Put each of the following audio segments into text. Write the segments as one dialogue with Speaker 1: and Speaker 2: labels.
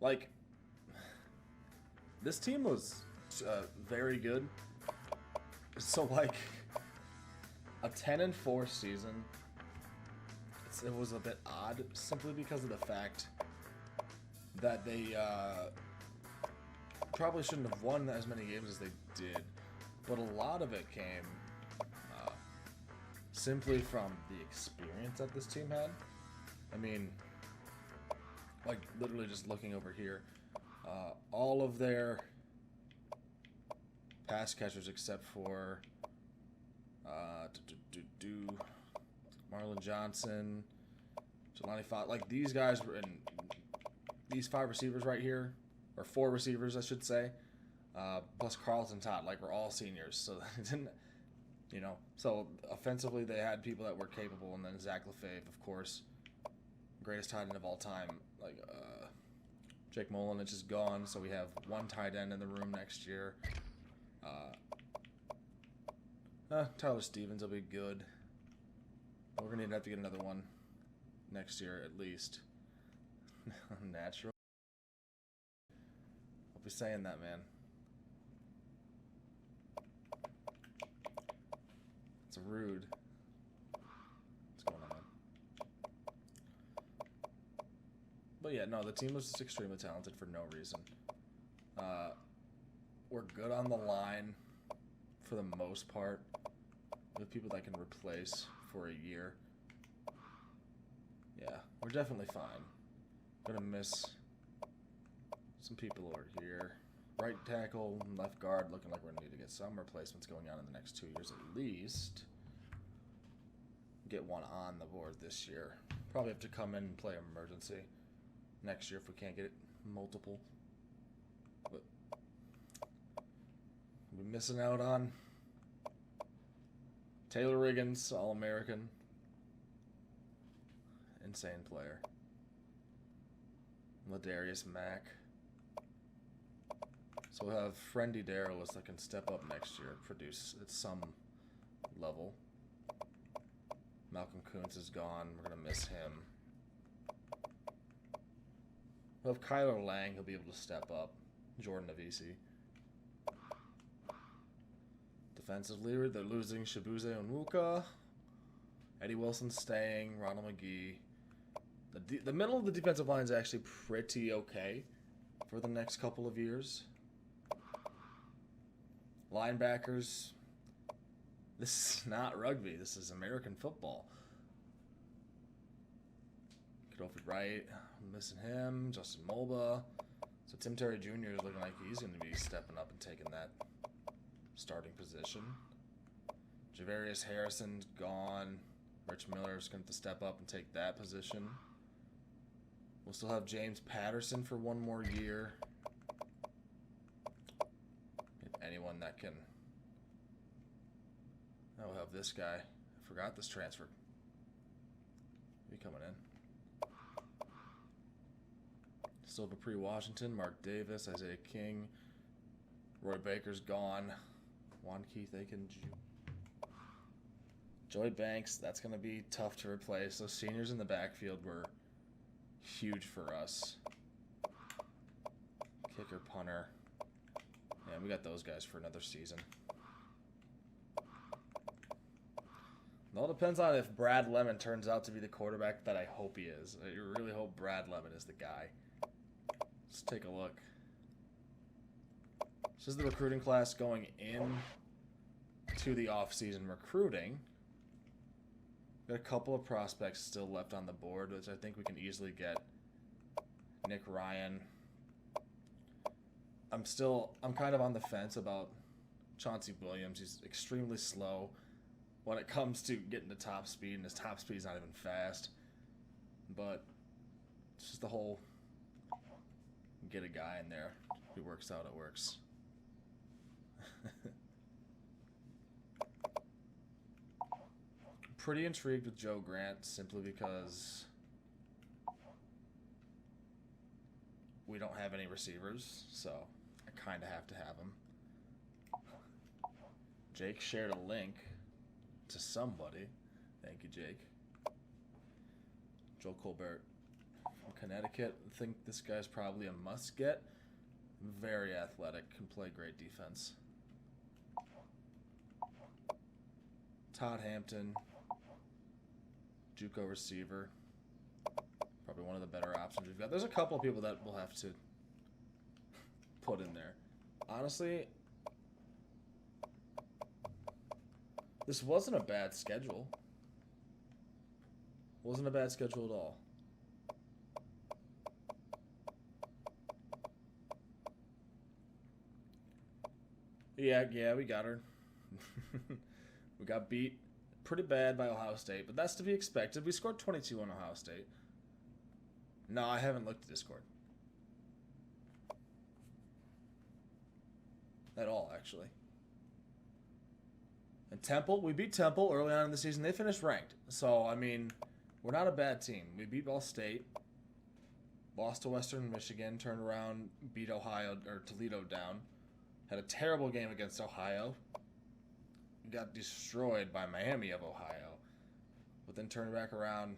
Speaker 1: Like, this team was very good. So, like, a 10-4 season, it was a bit odd simply because of the fact that they probably shouldn't have won as many games as they did. But a lot of it came simply from the experience that this team had. I mean, like, literally just looking over here, all of their pass catchers except for Marlon Johnson, Jelani Fott, like these guys were in these 5 receivers right here, or 4 receivers I should say, plus Carlton Todd, like we're all seniors, so it didn't, you know, so offensively they had people that were capable, and then Zach LaFave, of course, greatest tight end of all time, like Jake Molinich is gone, so we have 1 tight end in the room next year. Tyler Stevens will be good. But we're going to have to get another one next year at least. Natural. I'll be saying that, man. It's rude. What's going on? But yeah, no, the team was just extremely talented for no reason. We're good on the line for the most part. We have people that can replace for a year. Yeah, we're definitely fine. Gonna miss some people over here. Right tackle, left guard, looking like we're gonna need to get some replacements going on in the next 2 years at least. Get one on the board this year. Probably have to come in and play emergency next year if we can't get it multiple. But we're missing out on Taylor Riggins, All-American. Insane player. Ladarius Mack. So we'll have Friendy Darrellis that can step up next year, produce at some level. Malcolm Kuntz is gone. We're going to miss him. We'll have Kyler Lang. He'll be able to step up. Jordan Avisi. Defensively, they're losing Shabuze Onwuka. Eddie Wilson staying. Ronald McGee. The middle of the defensive line is actually pretty okay for the next couple of years. Linebackers. This is not rugby. This is American football. Godolphin Wright. I'm missing him. Justin Mulba. So Tim Terry Jr. is looking like he's going to be stepping up and taking that starting position. Javarius Harrison's gone. Rich Miller is going to have to step up and take that position. We'll still have James Patterson for 1 more year. Anyone that can. Now we'll have this guy. I forgot this transfer. Be coming in. Still Dupree Washington, Mark Davis, Isaiah King. Roy Baker's gone. Juan Keith Aiken. Joey Banks, that's going to be tough to replace. Those seniors in the backfield were huge for us. Kicker, punter. Yeah, we got those guys for another season. It all depends on if Brad Lemon turns out to be the quarterback that I hope he is. I really hope Brad Lemon is the guy. Let's take a look. This is the recruiting class going in to the off-season recruiting. Got a couple of prospects still left on the board, which I think we can easily get. Nick Ryan. I'm kind of on the fence about Chauncey Williams. He's extremely slow when it comes to getting to top speed, and his top speed is not even fast. But it's just the whole get a guy in there. If it works out, it works. Pretty intrigued with Joe Grant simply because we don't have any receivers, so I kind of have to have him. Jake shared a link to somebody. Thank you, Jake. Joel Colbert. Connecticut. I think this guy's probably a must-get. Very athletic, can play great defense. Todd Hampton, JUCO receiver. Probably one of the better options we've got. There's a couple of people that we'll have to put in there. Honestly, this wasn't a bad schedule. Wasn't a bad schedule at all. Yeah, we got her. We got beat pretty bad by Ohio State, but that's to be expected. We scored 22 on Ohio State. No, I haven't looked at Discord. At all, actually. And Temple, we beat Temple early on in the season. They finished ranked. So, I mean, we're not a bad team. We beat Ball State, lost to Western Michigan, turned around, beat Ohio, or Toledo down. Had a terrible game against Ohio. Got destroyed by Miami of Ohio. But then turned back around,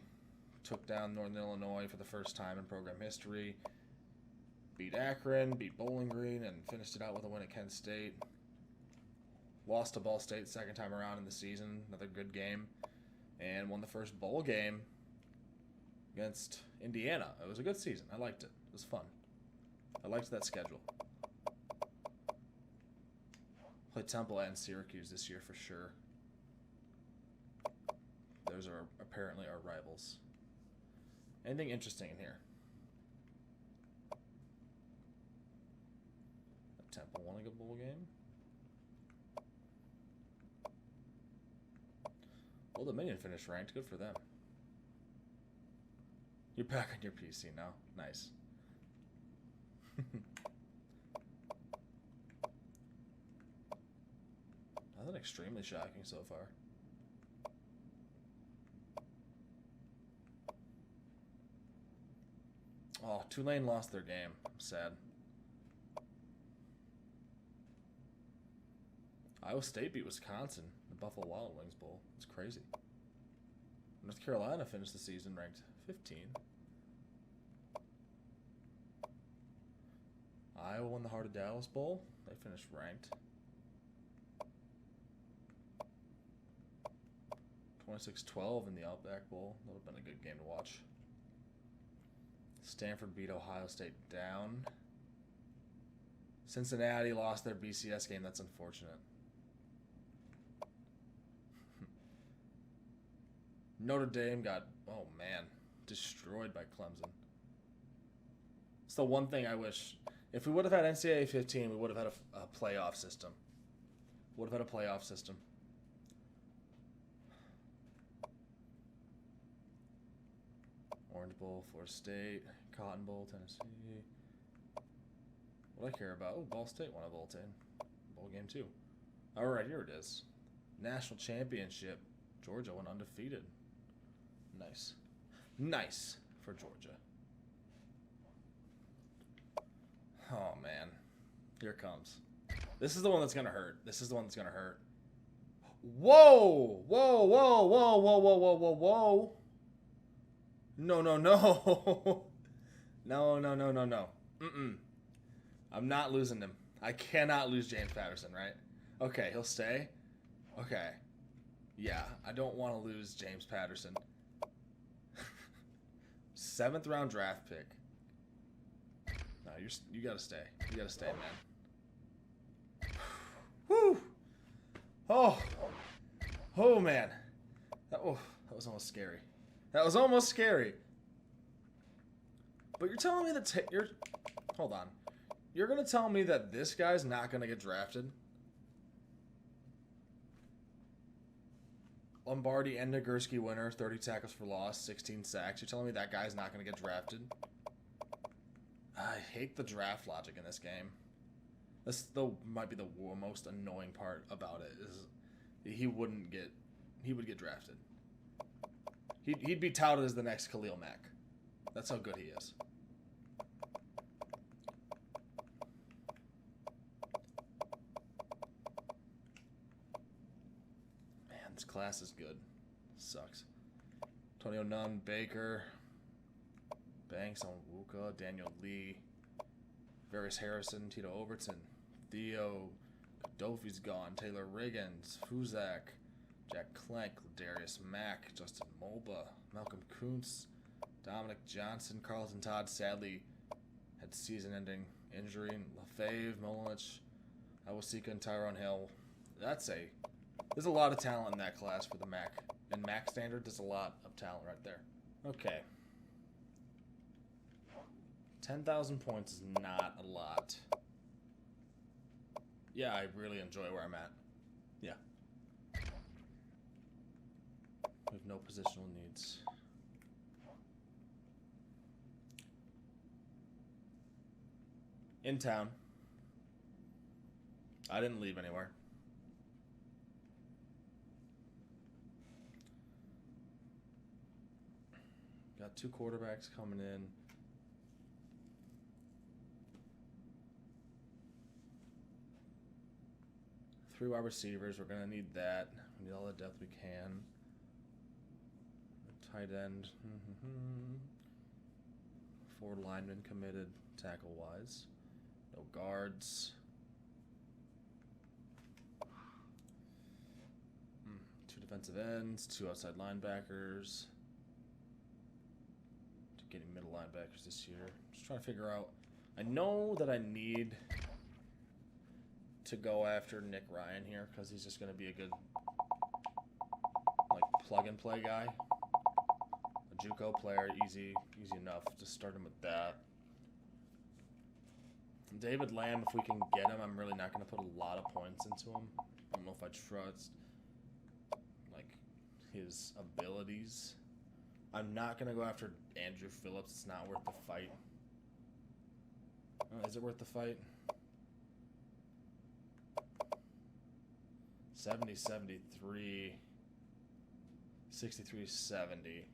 Speaker 1: took down Northern Illinois for the first time in program history. Beat Akron, beat Bowling Green, and finished it out with a win at Kent State. Lost to Ball State second time around in the season. Another good game. And won the first bowl game against Indiana. It was a good season. I liked it. It was fun. I liked that schedule. Play Temple and Syracuse this year for sure. Those are apparently our rivals. Anything interesting in here? Temple winning a bowl game? Well, Dominion finished ranked. Good for them. You're back on your PC now. Nice. Nothing extremely shocking so far. Oh, Tulane lost their game. Sad. Iowa State beat Wisconsin in the Buffalo Wild Wings Bowl. It's crazy. North Carolina finished the season ranked 15. Iowa won the Heart of Dallas Bowl. They finished ranked. 26-12 in the Outback Bowl. That would have been a good game to watch. Stanford beat Ohio State down. Cincinnati lost their BCS game. That's unfortunate. Notre Dame got, oh man, destroyed by Clemson. It's the one thing I wish. If we would have had NCAA 15, we would have had a playoff system. Would have had a playoff system. Orange Bowl, Florida State, Cotton Bowl, Tennessee. What do I care about? Oh, Ball State won a bowl game too. All right, here it is. National Championship. Georgia went undefeated. Nice. Nice for Georgia. Oh, man. Here it comes. This is the one that's going to hurt. This is the one that's going to hurt. Whoa! Whoa, whoa, whoa, whoa, whoa, whoa, whoa, whoa. No, no, no. No, no, no, no, no. I'm not losing him. I cannot lose James Patterson, right? Okay, he'll stay. Okay. Yeah, I don't want to lose James Patterson. 7th round draft pick. No, you gotta stay. You gotta stay, man. Whew. Oh, man. That was almost scary. That was almost scary. But you're telling me that hold on. You're gonna tell me that this guy's not gonna get drafted? Lombardi and Nagurski winner, 30 tackles for loss, 16 sacks. You're telling me that guy's not going to get drafted? I hate the draft logic in this game. This might be the most annoying part about it is he would get drafted. He'd be touted as the next Khalil Mack. That's how good he is. This class is good. Sucks. Antonio Nunn, Baker. Banks on Wuka, Daniel Lee, Varys Harrison, Tito Overton, Theo, Kodofi's gone, Taylor Riggins, Fuzak, Jack Clank, Darius Mack, Justin Moba, Malcolm Kuntz, Dominic Johnson, Carlton Todd, sadly had season-ending injury, and LaFave, Molich, Awasika, and Tyrone Hill. There's a lot of talent in that class for the MAC. In MAC standard, there's a lot of talent right there. Okay. 10,000 points is not a lot. Yeah, I really enjoy where I'm at. Yeah. We have no positional needs. In town. I didn't leave anywhere. Got 2 quarterbacks coming in. Three wide receivers. We're going to need that. We need all the depth we can. Tight end. 4 linemen committed tackle-wise. No guards. 2 defensive ends. 2 outside linebackers. Getting middle linebackers this year. Just trying to figure out. I know that I need to go after Nick Ryan here because he's just going to be a good plug-and-play guy. A JUCO player, easy enough. Just start him with that. David Lamb, if we can get him, I'm really not going to put a lot of points into him. I don't know if I trust his abilities. I'm not going to go after Andrew Phillips. It's not worth the fight. Oh, is it worth the fight? 70, 73, 63, 70.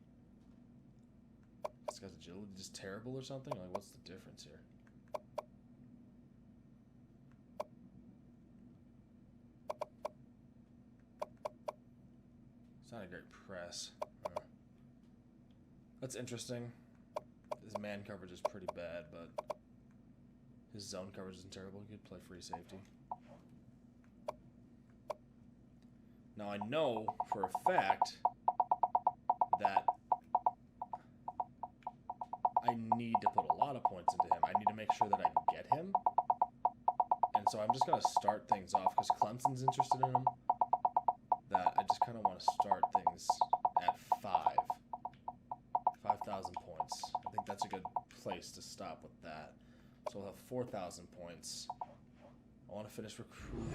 Speaker 1: This guy's agility just terrible or something? What's the difference here? It's not a great press. That's interesting. His man coverage is pretty bad, but his zone coverage isn't terrible. He could play free safety. Now I know for a fact that I need to put a lot of points into him. I need to make sure that I get him. And so I'm just going to start things off because Clemson's interested in him. That I just kind of want to start things at 5,000 points. I think that's a good place to stop with that. So we'll have 4,000 points. I want to finish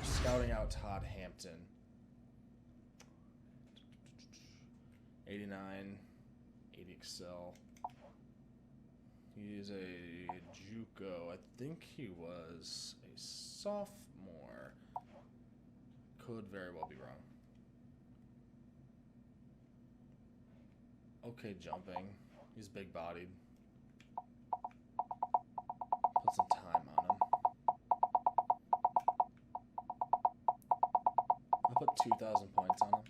Speaker 1: scouting out Todd Hampton. 89, 80 Excel. He is a JUCO. I think he was a sophomore. Could very well be wrong. Okay, jumping. He's big-bodied. Put some time on him. I'll put 2,000 points on him.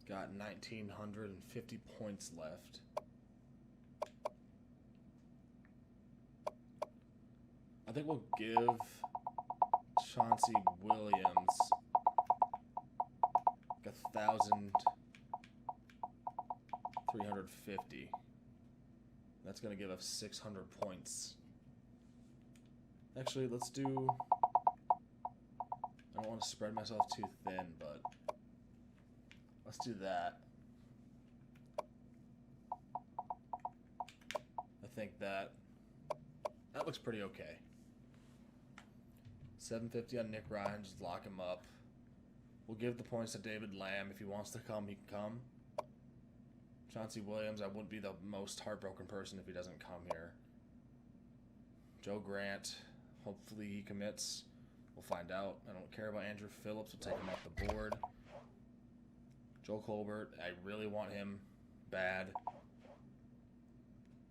Speaker 1: Got 1,950 points left. I think we'll give Chauncey Williams 1,350. That's going to give us 600 points. Actually, let's do... I don't want to spread myself too thin, but let's do that. I think that looks pretty okay. 750 on Nick Ryan, just lock him up. We'll give the points to David Lamb. If he wants to come, he can come. Chauncey Williams, I wouldn't be the most heartbroken person if he doesn't come here. Joe Grant, hopefully he commits. We'll find out. I don't care about Andrew Phillips. We'll take him off the board. Joe Colbert, I really want him bad.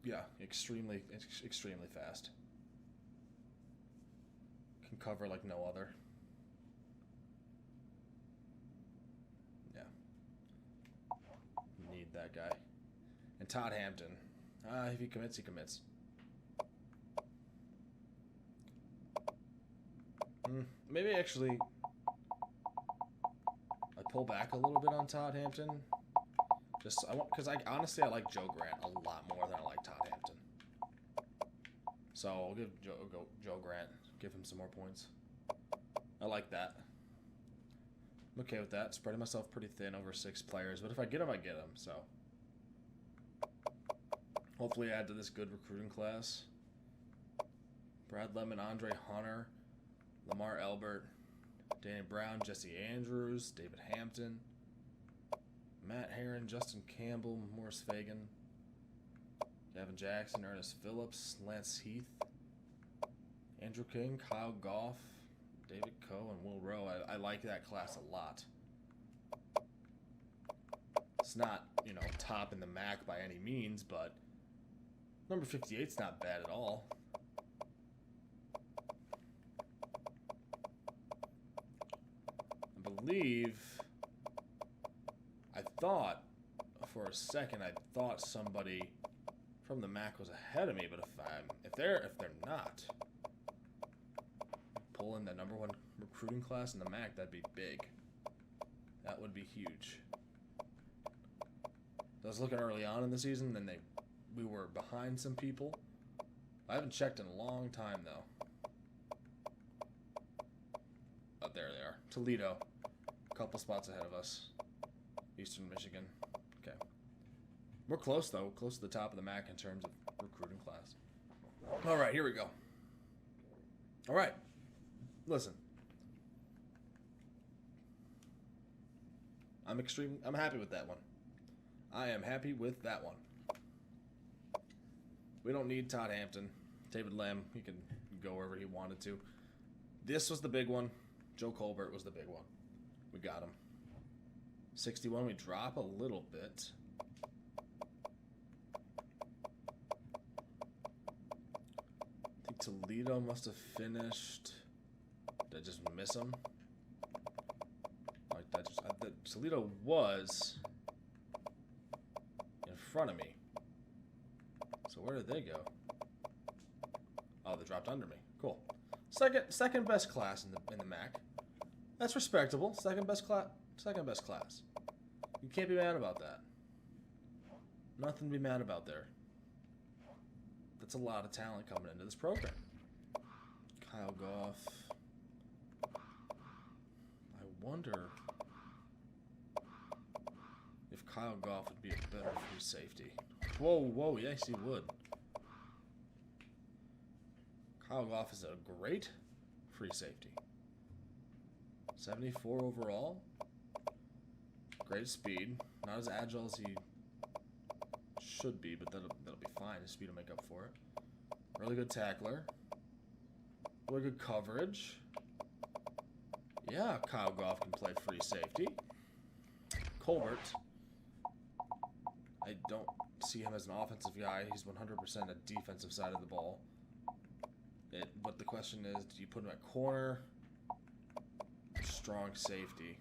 Speaker 1: Yeah, extremely fast. Can cover like no other. Yeah. Need that guy. And Todd Hampton. If he commits, he commits. Maybe actually I pull back a little bit on Todd Hampton. Just because honestly I like Joe Grant a lot more than I like Todd Hampton. So I'll give Joe Grant, give him some more points. I like that. I'm okay with that. Spreading myself pretty thin over 6 players, but if I get them, I get them. So hopefully add to this good recruiting class. Brad Lemon, Andre Hunter, Lamar Elbert, Danny Brown, Jesse Andrews, David Hampton, Matt Herron, Justin Campbell, Morris Fagan, Gavin Jackson, Ernest Phillips, Lance Heath, Andrew King, Kyle Goff, David Coe, and Will Rowe. I like that class a lot. It's not, top in the MAC by any means, but number 58's not bad at all. I thought for a second somebody from the MAC was ahead of me, but if they're not, pull in the number 1 recruiting class in the MAC, that'd be big. That would be huge. I was looking early on in the season, and we were behind some people. I haven't checked in a long time though. Oh, there they are. Toledo. Couple spots ahead of us. Eastern Michigan. Okay. We're close, though. Close to the top of the MAC in terms of recruiting class. All right, here we go. All right. Listen. I'm happy with that one. I am happy with that one. We don't need Todd Hampton. David Lamb, he can go wherever he wanted to. This was the big one. Joe Colbert was the big one. We got him. 61, we drop a little bit. I think Toledo must have finished. Did I just miss him? Like that Toledo was in front of me. So where did they go? Oh, they dropped under me. Cool. Second best class in the MAC. That's respectable. Second best class. You can't be mad about that. Nothing to be mad about there. That's a lot of talent coming into this program. Kyle Goff. I wonder if Kyle Goff would be a better free safety. Whoa, yes he would. Kyle Goff is a great free safety. 74 overall. Great speed. Not as agile as he should be, but that'll be fine. His speed will make up for it. Really good tackler. Really good coverage. Yeah, Kyle Goff can play free safety. Colbert. I don't see him as an offensive guy. He's 100% a defensive side of the ball. But the question is, do you put him at corner? Strong safety.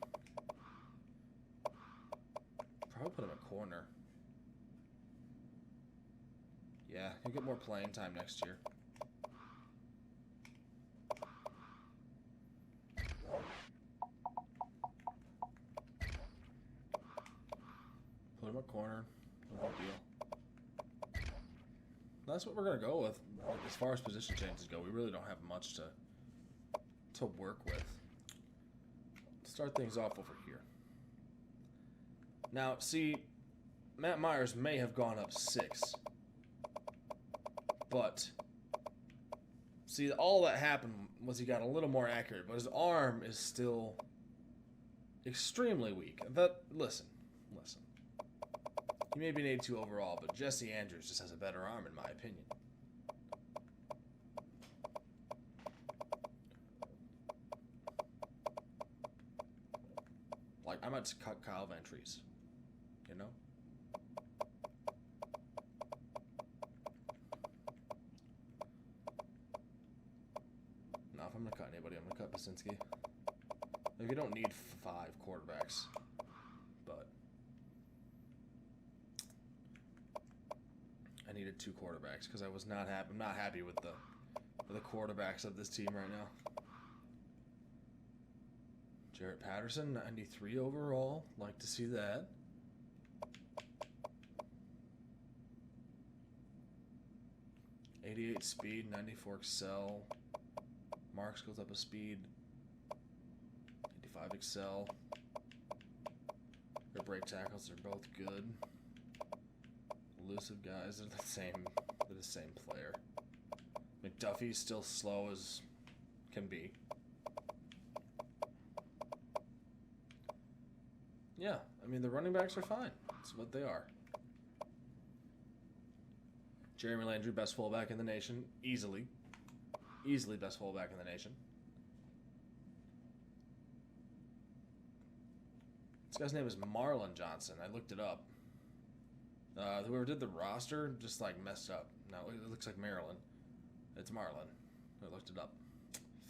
Speaker 1: Probably put him at corner. Yeah, he'll get more playing time next year. Put him at corner. No big deal. That's what we're going to go with. As far as position changes go, we really don't have much to work with. Start things off over here. Now, see, Matt Myers may have gone up 6. But, see, all that happened was he got a little more accurate, but his arm is still extremely weak. Listen. He may be an 82 overall, but Jesse Andrews just has a better arm, in my opinion. Like, I might just cut Kyle Ventries, you know? Now, if I'm going to cut anybody, I'm going to cut Basinski. Like, you don't need 5 quarterbacks, but two quarterbacks because I was not happy. I'm not happy with the quarterbacks of this team right now. Jarrett Patterson, 93 overall. Like to see that. '88 speed, 94 excel. Marks goes up a speed. 85 excel. Their break tackles are both good. Elusive guys, they're the same. They're the same player. McDuffie's still slow as can be. Yeah, I mean the running backs are fine. That's what they are. Jeremy Landry, best fullback in the nation, easily best fullback in the nation. This guy's name is Marlon Johnson. I looked it up. Whoever did the roster just like messed up. Now it looks like Maryland. It's Marlon. I looked it up.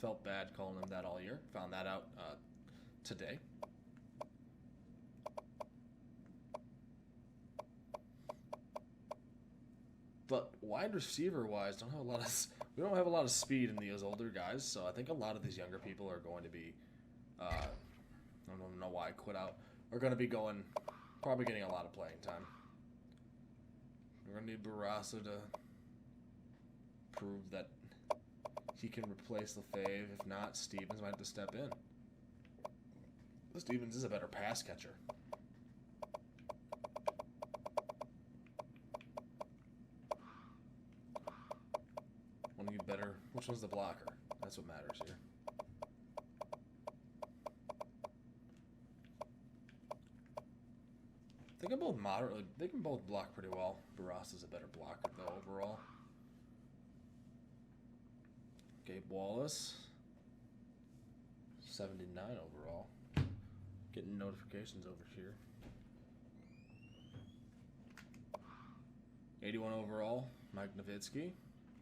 Speaker 1: Felt bad calling him that all year. Found that out today. But wide receiver wise, we don't have a lot of speed in these older guys. So I think a lot of these younger people are going to be. I don't know why I quit out. Are going to be probably getting a lot of playing time. We're going to need Barrasso to prove that he can replace LaFave. If not, Stevens might have to step in. Stevens is a better pass catcher. One of you better. Which one's the blocker? That's what matters here. They can both moderately. They can both block pretty well. Barrassa's a better blocker though overall. Gabe Wallace, 79 overall. Getting notifications over here. 81 overall. Mike Nowitzki,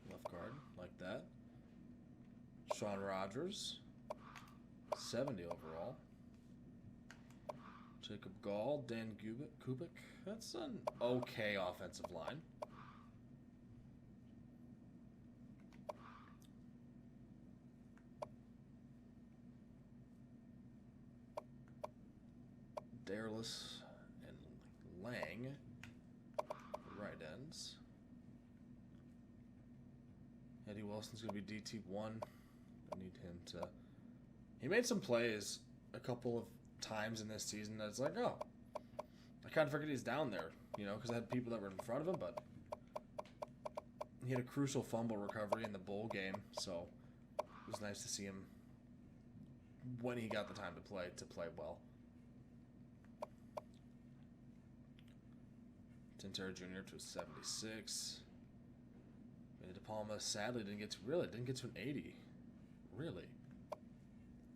Speaker 1: left guard, like that. Sean Rogers, 70 overall. Jacob Gall, Dan Kubik. That's an okay offensive line. Dareless and Lang, right ends. Eddie Wilson's going to be DT1. I need him to... He made some plays a couple of times in this season that's like, oh, I kind of forget he's down there, because I had people that were in front of him, but he had a crucial fumble recovery in the bowl game, so it was nice to see him when he got the time to play well. Tintero Jr. to a 76. De Palma sadly didn't get to an 80. Really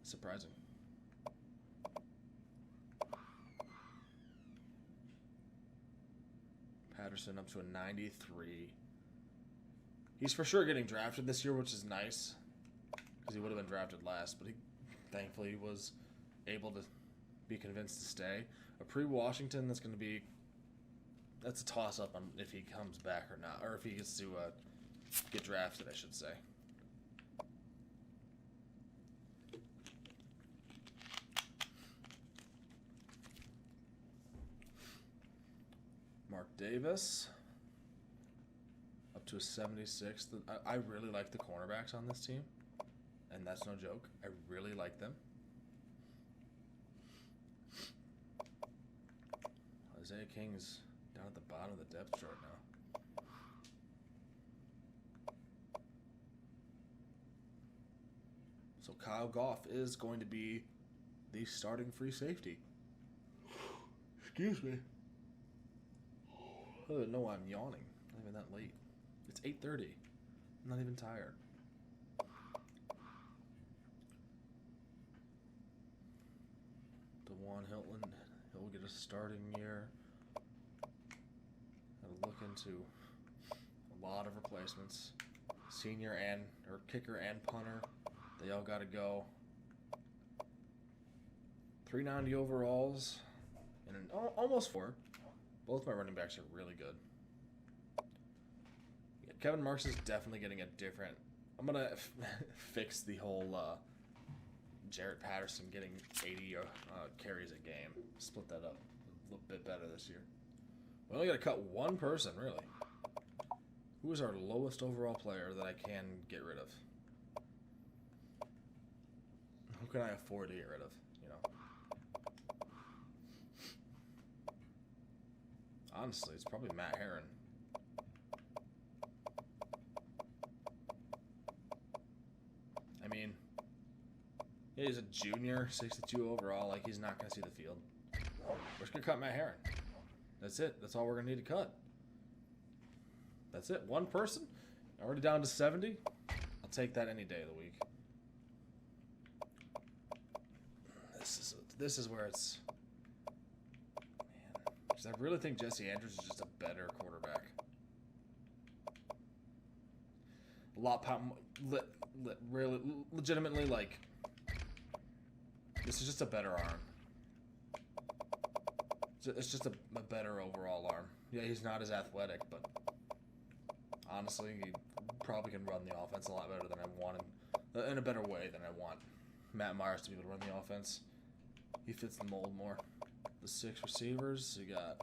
Speaker 1: surprising. Patterson up to a 93. He's for sure getting drafted this year, which is nice because he would have been drafted last, but he thankfully was able to be convinced to stay. A pre-Washington that's a toss-up on if he comes back or not, or if he gets to get drafted, I should say. Mark Davis up to a 76. I really like the cornerbacks on this team, and that's no joke. I really like them. Isaiah King's down at the bottom of the depth chart now. So Kyle Goff is going to be the starting free safety. Excuse me. I don't know why I'm yawning. Not even that late. It's 8:30. I'm not even tired. DeJuan Hilton, he'll get a starting year. I'll look into a lot of replacements. Senior kicker and punter. They all got to go. 390 overalls and almost 4. Both my running backs are really good. Kevin Marks is definitely getting a different... I'm going to fix the whole Jarrett Patterson getting 80 carries a game. Split that up a little bit better this year. We only got to cut one person, really. Who is our lowest overall player that I can get rid of? Who can I afford to get rid of, you know? Honestly, it's probably Matt Herron. I mean, yeah, he's a junior, 62 overall. Like, he's not going to see the field. We're just going to cut Matt Herron. That's it. That's all we're going to need to cut. That's it. One person. Already down to 70. I'll take that any day of the week. This is where it's... Man. Because I really think Jesse Andrews is just a better quarterback. A lot... really, legitimately, like... This is just a better arm. It's just a better overall arm. Yeah, he's not as athletic, but... Honestly, he probably can run the offense a lot better than I want him. In a better way than I want Matt Myers to be able to run the offense. He fits the mold more. The 6 receivers, you got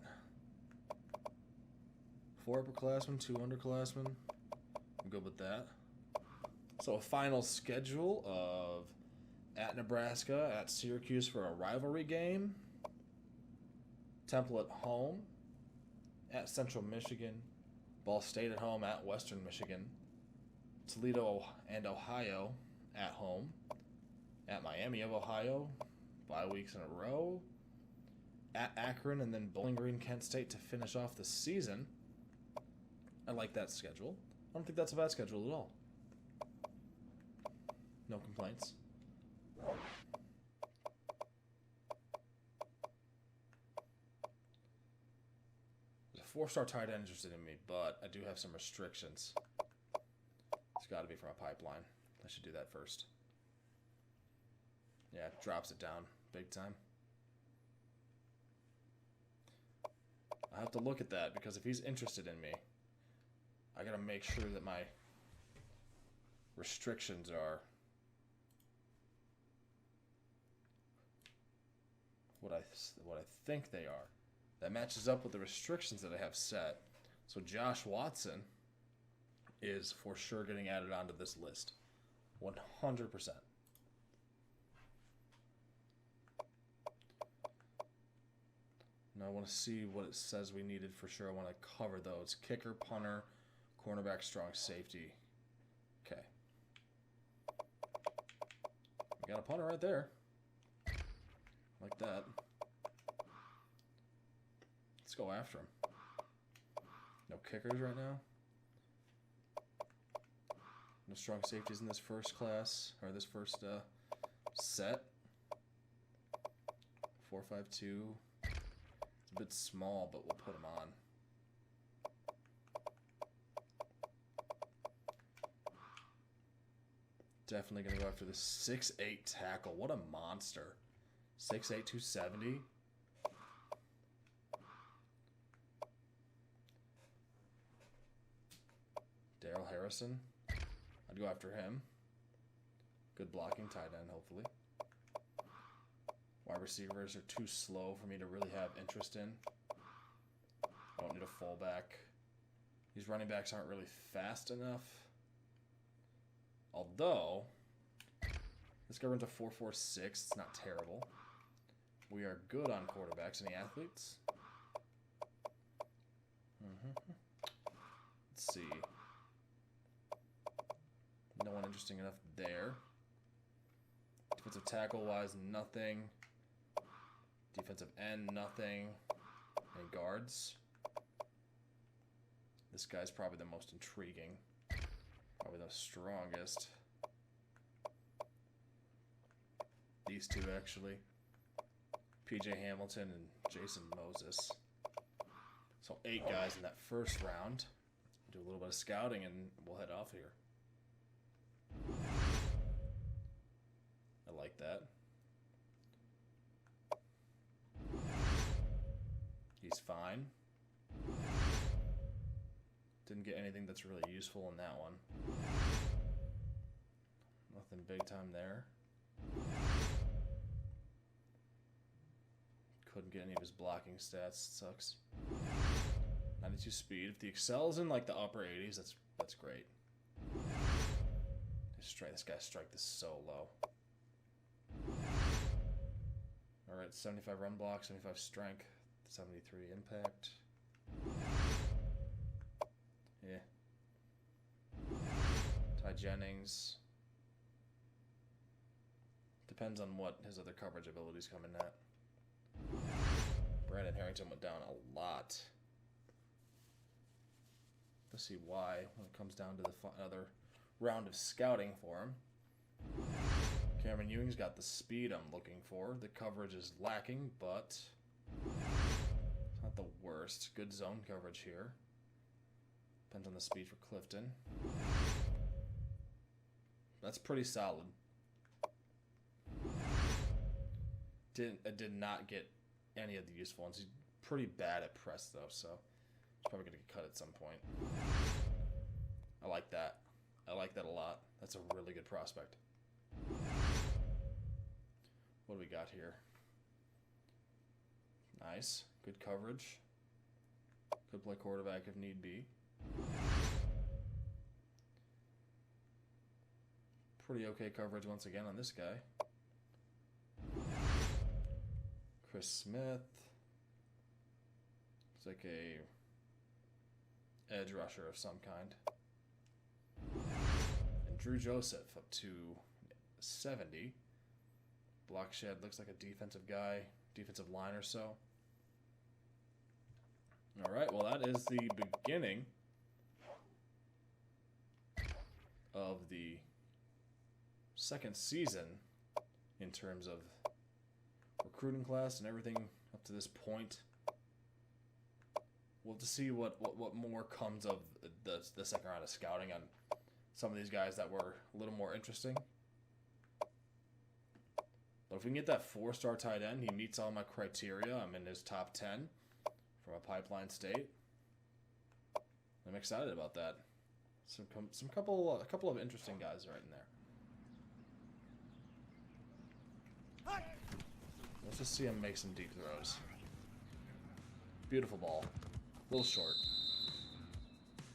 Speaker 1: 4 upperclassmen, 2 underclassmen. I'm good with that. So a final schedule of at Nebraska, at Syracuse for a rivalry game, Temple at home, at Central Michigan, Ball State at home, at Western Michigan, Toledo and Ohio at home, at Miami of Ohio, bye weeks in a row, at Akron, and then Bowling Green, Kent State to finish off the season. I like that schedule. I don't think that's a bad schedule at all. No complaints. There's a 4-star tight end interested in me, but I do have some restrictions. It's got to be from a pipeline. I should do that first. Yeah, it drops it down big time. I have to look at that because if he's interested in me, I got to make sure that my restrictions are what I think they are. That matches up with the restrictions that I have set. So Josh Watson is for sure getting added onto this list. 100%. Now I want to see what it says we needed for sure. I want to cover those. Kicker, punter, cornerback, strong safety. Okay. We got a punter right there. Like that. Let's go after him. No kickers right now. No strong safeties in this first class, or this first set. 4-5-2. It's a bit small, but we'll put him on. Definitely going to go after the 6'8 tackle. What a monster. 6'8", 270. Daryl Harrison. I'd go after him. Good blocking tight end, hopefully. Wide receivers are too slow for me to really have interest in. I don't need a fullback. These running backs aren't really fast enough. Although, let's go into 4-4-6. It's not terrible. We are good on quarterbacks. Any athletes? Let's see. No one interesting enough there. Defensive tackle-wise, nothing. Defensive end, nothing. Any guards? This guy's probably the most intriguing. Probably the strongest. These two, actually. P.J. Hamilton and Jason Moses. So 8 guys in that first round. Do a little bit of scouting and we'll head off here. I like that. He's fine. Didn't get anything that's really useful in that one. Nothing big time there. Couldn't get any of his blocking stats. Sucks. 92 speed. If the excels in like the upper 80s, that's great. This guy's strike is so low. Alright, 75 run block, 75 strength, 73 impact. Yeah. Ty Jennings. Depends on what his other coverage abilities come in at. Brandon Harrington went down a lot. Let's see why when it comes down to the other round of scouting for him. Cameron Ewing's got the speed I'm looking for. The coverage is lacking, but it's not the worst. Good zone coverage here. Depends on the speed for Clifton. That's pretty solid. Did not get any of the useful ones. He's pretty bad at press though, so he's probably gonna get cut at some point. I like that. I like that a lot. That's a really good prospect. What do we got here? Nice. Good coverage. Could play quarterback if need be. Pretty okay coverage once again on this guy. Chris Smith. It's like a edge rusher of some kind. And Drew Joseph up to 70. Blockshed looks like a defensive guy, defensive line or so. All right, well that is the beginning of the second season in terms of recruiting class and everything up to this point. We'll have to see what more comes of the second round of scouting on some of these guys that were a little more interesting. But if we can get that 4-star tight end, he meets all my criteria. I'm in his top 10 from a pipeline state. I'm excited about that. A couple of interesting guys right in there. Let's just see him make some deep throws. Beautiful ball. A little short.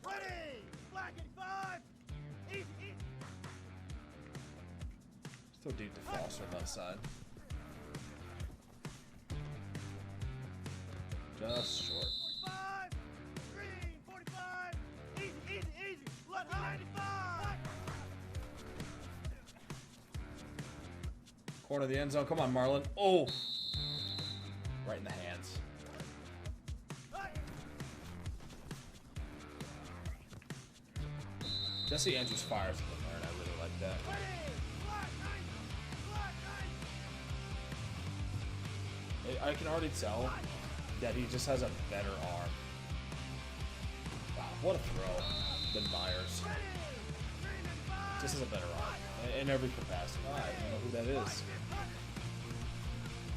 Speaker 2: Ready! Black and 5! Easy, easy!
Speaker 1: Throw deep to Foster left side. Just short.
Speaker 2: 45! Green! 45! Easy, easy, easy! Left 95!
Speaker 1: Corner of the end zone. Come on, Marlon. Oh! Right in the hands. Jesse Andrews fires in the and I really like that. I can already tell that he just has a better arm. Wow, what a throw than Myers. Just has a better arm in every capacity. I don't know who that is.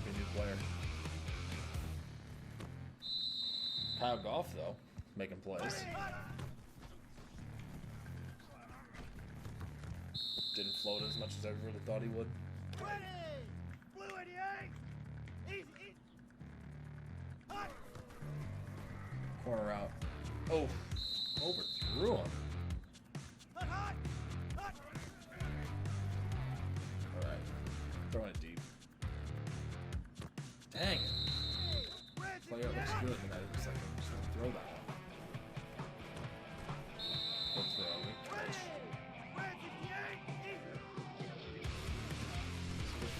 Speaker 1: Good new player. Kyle Goff, though, making plays. Didn't float as much as I really thought he would.
Speaker 2: Ready! Blue 88! Easy, easy! Hot!
Speaker 1: Corner out. Oh, overthrew him.
Speaker 2: Hot, hot! Hot!
Speaker 1: All right, throwing it deep. Dang it. Player looks good, and I just like I'm just gonna throw that one. Good throw. Good catch.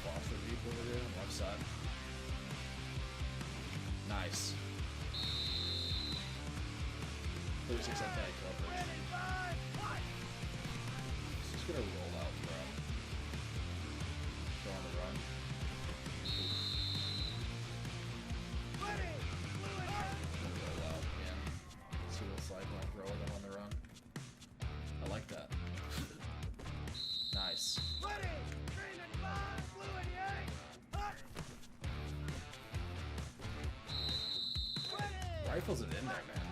Speaker 1: Foster deep over there on the left side. Nice. 36 on that coverage. He's just gonna roll out, bro. Throw on the run. Gonna roll out, yeah. See what it's like when I throw them on the run. I like that. Nice. Rifles it in there, man.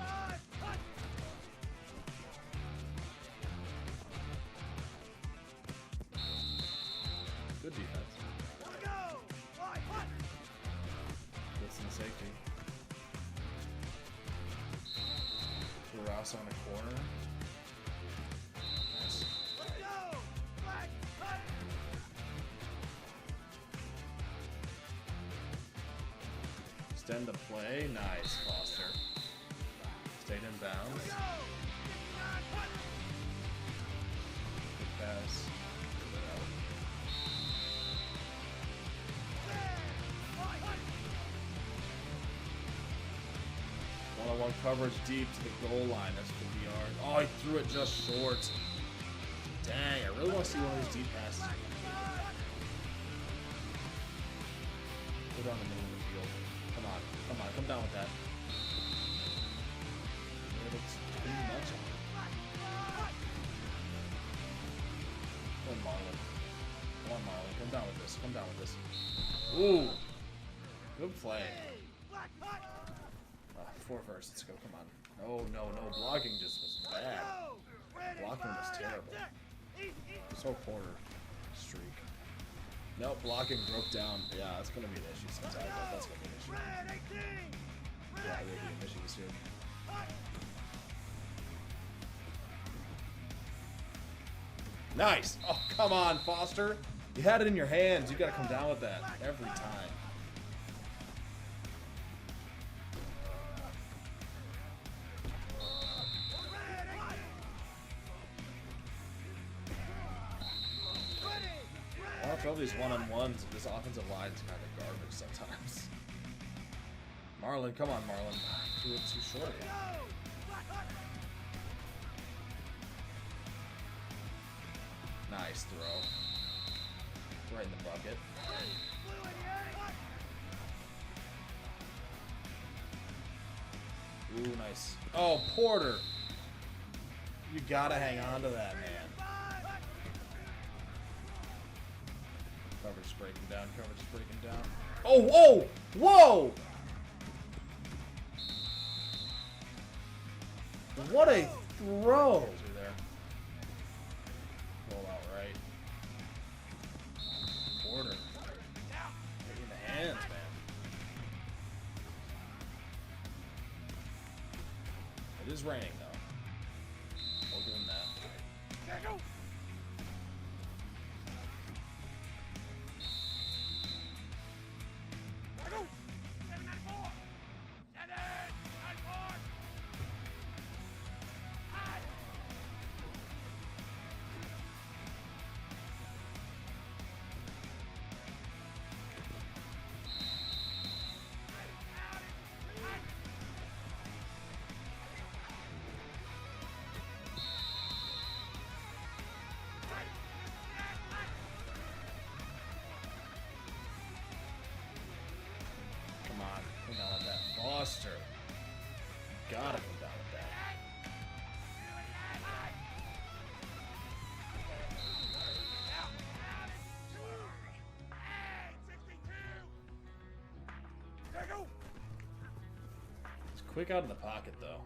Speaker 1: cross on the corner. Nice.
Speaker 2: Let's go! Flag, cut!
Speaker 1: Extend the play. Nice, Foster. Stayed in bounds.
Speaker 2: Go! 59, cut!
Speaker 1: Good pass. One-on-one coverage deep to the goal line. That's 50 yards. Oh, he threw it just short. Dang, I really want to see one of these deep passes. Go down the middle of the field. Come on, come on, come down with that. Yeah, that's pretty much it. Come on, Marlon. Come on, Marlon. Come down with this. Come down with this. Ooh. Good play.
Speaker 2: Black, cut!
Speaker 1: 4 first. Let's go. Come on. No, no, no. Blocking just was bad.
Speaker 2: Go! Ready,
Speaker 1: Blocking was
Speaker 2: fire,
Speaker 1: terrible.
Speaker 2: check. Easy, easy.
Speaker 1: This whole quarter streak. Nope, blocking broke down. Yeah, that's going to be an issue since I thought that's going to be an issue.
Speaker 2: Red 18! Red
Speaker 1: Yeah, it
Speaker 2: 18!
Speaker 1: will be an issue this year.
Speaker 2: Cut!
Speaker 1: Nice! Oh, come on, Foster. You had it in your hands. You got to come down with that every time.
Speaker 2: Red 18! Ready!
Speaker 1: I don't know these one-on-ones. This offensive line is kind of garbage sometimes. Marlon, come on, Marlon. Threw it too short.
Speaker 2: Go! Black, cut!
Speaker 1: Nice throw. Right in the bucket.
Speaker 2: Blue 88!
Speaker 1: Ooh, nice. Oh, Porter. You gotta hang on to that, man.
Speaker 2: Five!
Speaker 1: Coverage is breaking down. Coverage is breaking down. Oh, whoa! Whoa! What a throw! Through there. Roll out right. Porter. Get in the hands, man. It is raining, though. We'll give him that.
Speaker 2: There go! There go! 794! 794! High!
Speaker 1: Come on. Come down with that. Foster. Gotta come down with that.
Speaker 2: There go!
Speaker 1: It's quick out of the pocket, though.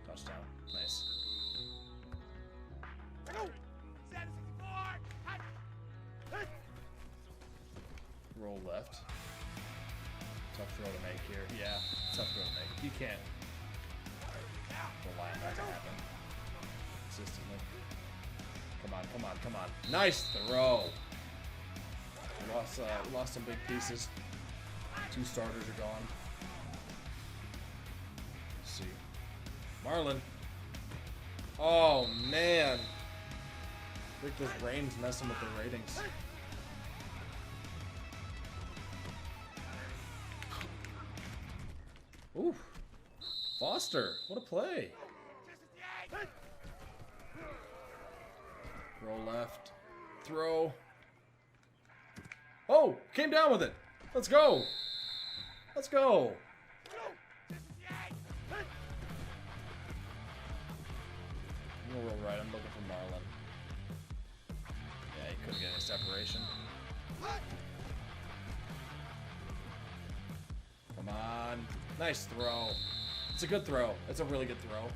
Speaker 1: Touchdown. Nice.
Speaker 2: There go! 764! Hot! Hit!
Speaker 1: Roll left. Tough throw to make here. Yeah, tough throw to make. You can't rely on that to happen consistently. Come on, come on, come on. Nice throw. Lost some big pieces. 2 starters are gone. Let's see. Marlon. Oh, man. I think this rain's messing with the ratings. Ooh. Foster. What a play. Roll left. Throw. Oh, came down with it. Let's go. Let's go. We'll roll right. I'm looking for Marlon. Yeah, he couldn't get any separation. Come on. Nice throw. It's a good throw. It's a really good throw.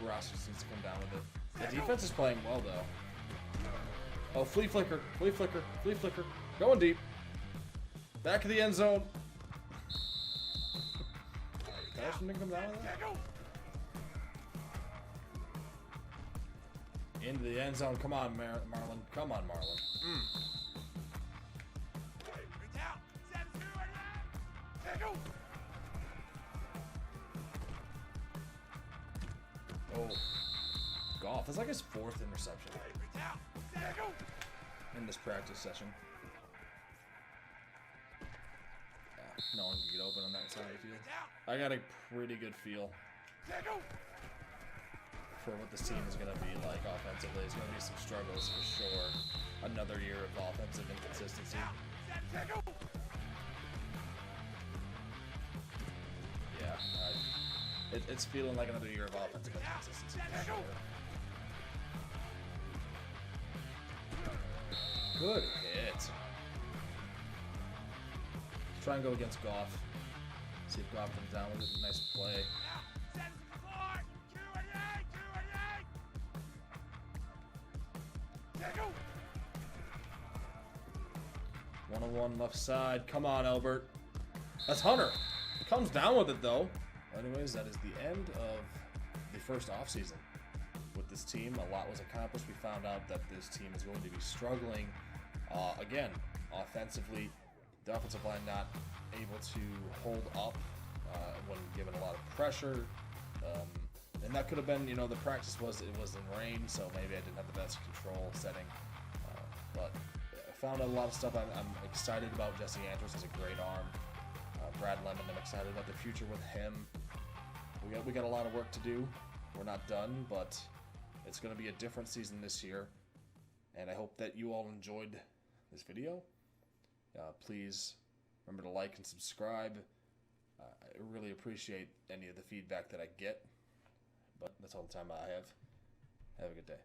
Speaker 1: Ross just needs to come down with it. The defense is playing well, though. Oh, flea flicker. Flea flicker. Flea flicker. Going deep. Back of the end zone. Freshman didn't come down with that?
Speaker 2: Tackle.
Speaker 1: Into the end zone. Come on, Marlon. Come on, Marlon.
Speaker 2: Reach out. 7-2 right now. Tackle.
Speaker 1: Oh. Goff. That's like his 4th interception
Speaker 2: Reach out. Tackle.
Speaker 1: in this practice session. Yeah, no one can get open on that side of the field.
Speaker 2: Reach out.
Speaker 1: I got a pretty good feel
Speaker 2: Tackle.
Speaker 1: for what this team is going to be like offensively. It's going to be some struggles for sure. Another year of offensive inconsistency.
Speaker 2: Tackle.
Speaker 1: Yeah, it's feeling like another year of offensive inconsistency for sure. Good hit. Let's try and go against Goff. See if Goff comes down with it. Nice play.
Speaker 2: 7-4. 288. Tackle.
Speaker 1: 1-on-1 left side. Come on, Albert. That's Hunter. Comes down with it, though. Anyways, that is the end of the first offseason with this team. A lot was accomplished. We found out that this team is going to be struggling, again, offensively. The offensive line not able to hold up when given a lot of pressure. And that could have been, the practice was in rain, so maybe I didn't have the best control setting. But I found out a lot of stuff. I'm excited about. Jesse Andrews has a great arm. Brad Lemon, I'm excited about the future with him. We got a lot of work to do. We're not done, but it's going to be a different season this year. And I hope that you all enjoyed this video. Please remember to like and subscribe. I really appreciate any of the feedback that I get. But that's all the time I have. Have a good day.